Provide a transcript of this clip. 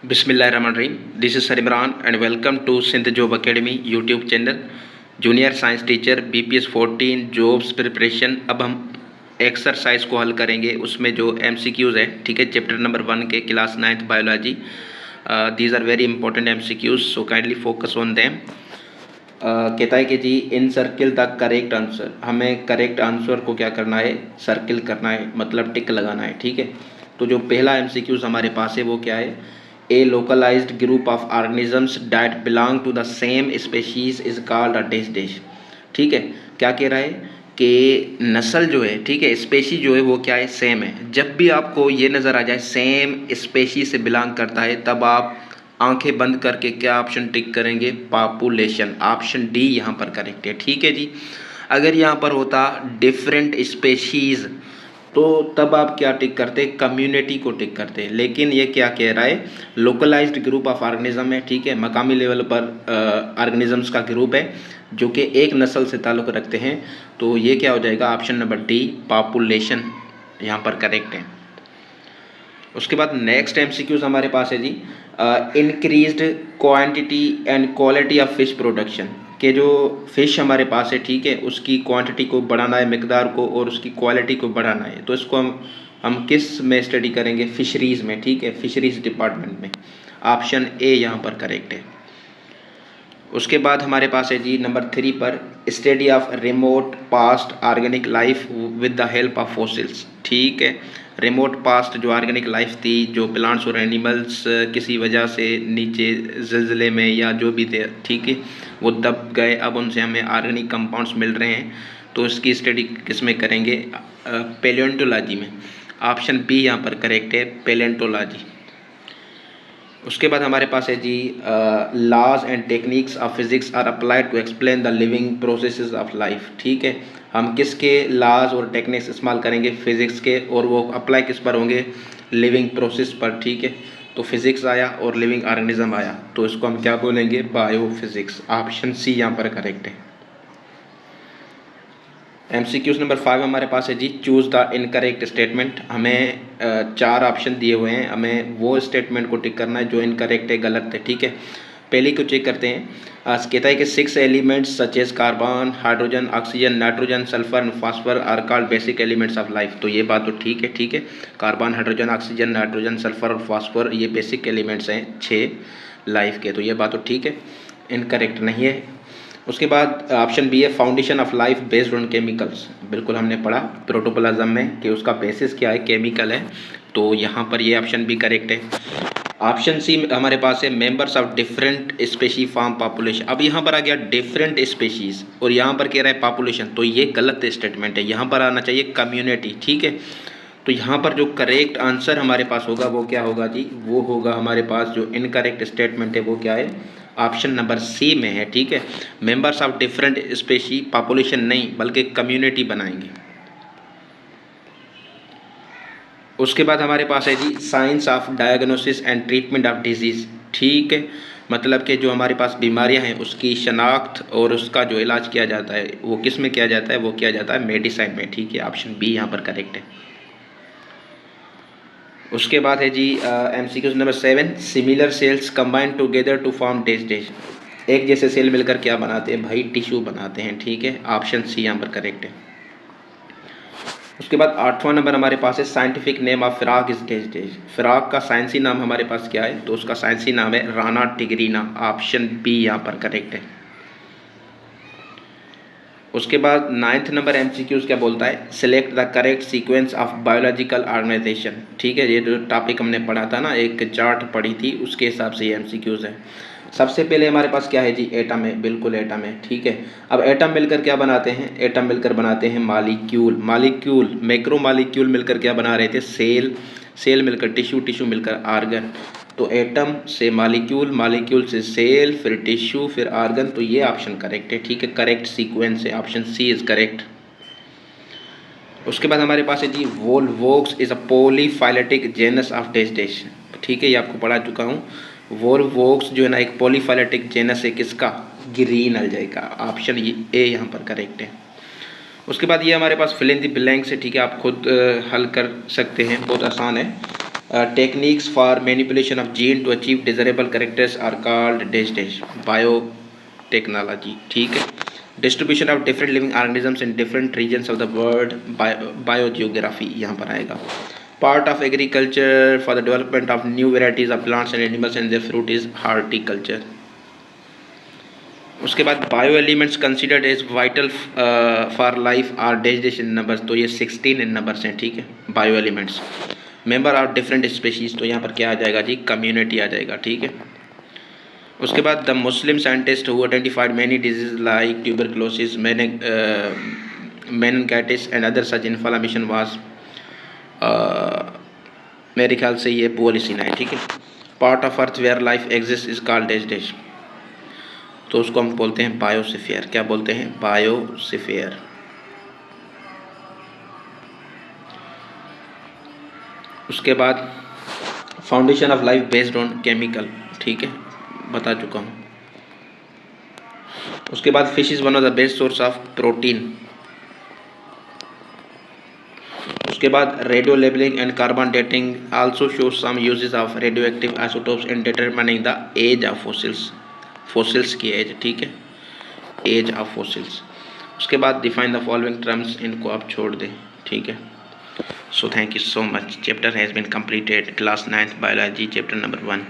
बिस्मिल्लाहिर्रहमानिर्रहीम। This is sir Imran and welcome to Sindh job academy YouTube channel. Junior science teacher BPS 14 jobs preparation. अब हम exercise को हल करेंगे, उसमें जो MCQs है, ठीक है, चैप्टर नंबर 1 के class 9th biology. These are very important MCQs, so kindly focus on them. कहता है कि जी encircle the correct answer, हमें करेक्ट आंसर को क्या करना है, सर्किल करना है, मतलब टिक लगाना है, ठीक है। तो जो पहला MCQs हमारे पास है वो क्या है, a localized group of organisms that belong to the same species is called a dash dash. ठीक है, क्या कह रहा है कि नस्ल जो है, ठीक है, स्पेशी जो है वो क्या है, सेम है। जब भी आपको ये नज़र आ जाए सेम स्पेशी से बिलोंग करता है, तब आप आंखें बंद करके क्या ऑप्शन टिक करेंगे, पॉपुलेशन। ऑप्शन डी यहाँ पर करेक्ट है, ठीक है जी। अगर यहाँ पर होता डिफरेंट स्पेशीज़, तो तब आप क्या टिक करते, कम्युनिटी को टिक करते। लेकिन ये क्या कह रहा है, लोकलाइज्ड ग्रुप ऑफ ऑर्गेनिज्म है, ठीक है, मकामी लेवल पर ऑर्गेनिजम्स का ग्रुप है जो कि एक नस्ल से ताल्लुक़ रखते हैं। तो ये क्या हो जाएगा, ऑप्शन नंबर डी, पॉपुलेशन यहाँ पर करेक्ट है। उसके बाद नेक्स्ट MCQs हमारे पास है जी, increased quantity and quality of fish production, के जो फिश हमारे पास है, ठीक है, उसकी क्वांटिटी को बढ़ाना है, मिकदार को, और उसकी क्वालिटी को बढ़ाना है। तो इसको हम किस में स्टडी करेंगे, फिशरीज़ में, ठीक है, फिशरीज़ डिपार्टमेंट में। ऑप्शन ए यहाँ पर करेक्ट है। उसके बाद हमारे पास है जी नंबर 3 पर, study of remote past organic life with the help of fossils. ठीक है, रिमोट पास्ट जो ऑर्गेनिक लाइफ थी, जो प्लांट्स और एनिमल्स किसी वजह से नीचे ज़िलज़ले में या जो भी थे, ठीक है, वो दब गए, अब उनसे हमें ऑर्गेनिक कंपाउंड्स मिल रहे हैं। तो इसकी स्टडी किस में करेंगे, पैलियोंटोलॉजी में। ऑप्शन बी यहाँ पर करेक्ट है, पैलियोंटोलॉजी। उसके बाद हमारे पास है जी, laws and techniques of physics are applied to explain the living processes of life. ठीक है, हम किसके लॉज और टेक्निक्स इस्तेमाल करेंगे, फिजिक्स के, और वो अप्लाई किस पर होंगे, लिविंग प्रोसेस पर। ठीक है, तो फिजिक्स आया और लिविंग ऑर्गेनिज्म आया, तो इसको हम क्या बोलेंगे, बायोफिजिक्स। ऑप्शन सी यहाँ पर करेक्ट है। MCQs नंबर 5 हमारे पास है जी, चूज़ द इनकरेक्ट स्टेटमेंट। हमें 4 ऑप्शन दिए हुए हैं, हमें वो स्टेटमेंट को टिक करना है जो इनकरेक्ट है, गलत है। ठीक है, पहले को चेक करते हैं। कहता है कि 6 elements such as carbon, hydrogen, oxygen, nitrogen, sulphur and phosphor are called basic elements of life. तो ये बात तो ठीक है, ठीक है, carbon, hydrogen, oxygen, nitrogen, sulphur और फास्फोर ये बेसिक एलिमेंट्स हैं 6 लाइफ के, तो ये बात तो ठीक है, इनकरेक्ट नहीं है। उसके बाद ऑप्शन बी है, foundation of life based on chemicals. बिल्कुल हमने पढ़ा प्रोटोप्लाज्म में कि उसका बेसिस क्या है, केमिकल है, तो यहाँ पर ये ऑप्शन भी करेक्ट है। ऑप्शन सी हमारे पास है, members of different species form population. अब यहाँ पर आ गया डिफरेंट स्पेशीज और यहाँ पर कह रहा है पॉपुलेशन, तो ये गलत स्टेटमेंट है, यहाँ पर आना चाहिए कम्युनिटी। ठीक है, तो यहाँ पर जो करेक्ट आंसर हमारे पास होगा वो क्या होगा जी, वो होगा हमारे पास जो इनकरेक्ट स्टेटमेंट है वो क्या है, ऑप्शन नंबर सी में है। ठीक है, members of different species, population नहीं बल्कि कम्युनिटी बनाएंगे। उसके बाद हमारे पास है जी, science of diagnosis and treatment of disease. ठीक है, मतलब कि जो हमारे पास बीमारियां हैं उसकी शनाख्त और उसका जो इलाज किया जाता है वो किस में किया जाता है, वो किया जाता है मेडिसिन में। ठीक है, ऑप्शन बी यहाँ पर करेक्ट है। उसके बाद है जी MCQ number 7, similar cells combine together to form dash dash. एक जैसे सेल मिलकर क्या बनाते हैं भाई, टिश्यू बनाते हैं। ठीक है, ऑप्शन सी यहाँ पर करेक्ट है। उसके बाद 8वां नंबर हमारे पास है, scientific name of frog is dash dash. Frog का साइंसी नाम हमारे पास क्या है, तो उसका साइंसी नाम है राना टिगरीना। ऑप्शन बी यहाँ पर करेक्ट है। उसके बाद 9th नंबर MCQs क्या बोलता है, select the correct sequence of biological organisation. ठीक है, ये जो टॉपिक हमने पढ़ा था ना, एक चार्ट पढ़ी थी, उसके हिसाब से ये MCQs है। सबसे पहले हमारे पास क्या है जी, एटम है, बिल्कुल एटम है। ठीक है, अब एटम मिलकर क्या बनाते हैं, एटम मिलकर बनाते हैं मालिक्यूल। मालिक्यूल, मैक्रो मालिक्यूल मिलकर क्या बना रहे थे, सेल। सेल मिलकर टिश्यू, टिश्यू मिलकर आर्गन। तो एटम से मालिक्यूल, मालिक्यूल से सेल, फिर टिश्यू, फिर आर्गन, तो ये ऑप्शन करेक्ट है। ठीक है, करेक्ट सीक्वेंस है, ऑप्शन सी इज करेक्ट। उसके बाद हमारे पास है जी, Volvox is a polyphyletic genus of dash dash. ठीक है, ये आपको पढ़ा चुका हूँ। वोल्वोक्स जो है ना एक पॉलीफाइलेटिक जेनस है, किसका, ग्रीन अलजाई का। ऑप्शन ए यहाँ पर करेक्ट है। उसके बाद ये हमारे पास फिल इन द ब्लैंक्स है। ठीक है, आप खुद हल कर सकते हैं, बहुत आसान है। Techniques for manipulation of gene to achieve desirable characters are called dash dash biotechnology, ठीक है। Distribution of different living organisms in different regions of the world, biogeography यहाँ पर आएगा। Part of agriculture for the development of new varieties of plants and animals and their fruit is horticulture. उसके बाद bio elements considered as vital for life are dash dash in numbers, तो ये 16 इन numbers हैं, ठीक है। Bio elements member of different species, तो यहाँ पर क्या आ जाएगा जी, कम्युनिटी आ जाएगा, ठीक है। उसके बाद the Muslim scientist who identified many disease like tuberculosis, meningitis and other such inflammation was, मेरे ख्याल से ये पोलिसिना है, ठीक है। Part of earth where life exist is called dash dash, तो उसको हम बोलते हैं बायोस्फीयर। क्या बोलते हैं, बायोस्फीयर। उसके बाद foundation of life based on chemical, ठीक है, बता चुका हूँ। उसके बाद fish is one of the best source of protein. उसके बाद radio labelling and carbon dating also show some uses of radio active isotopes in determining the age of fossils, fossils की एज, ठीक है, एज ऑफ फोसिल्स। उसके बाद define the following terms, इनको आप छोड़ दें, ठीक है। So thank you so much. Chapter has been completed. Class 9th Biology, chapter number 1.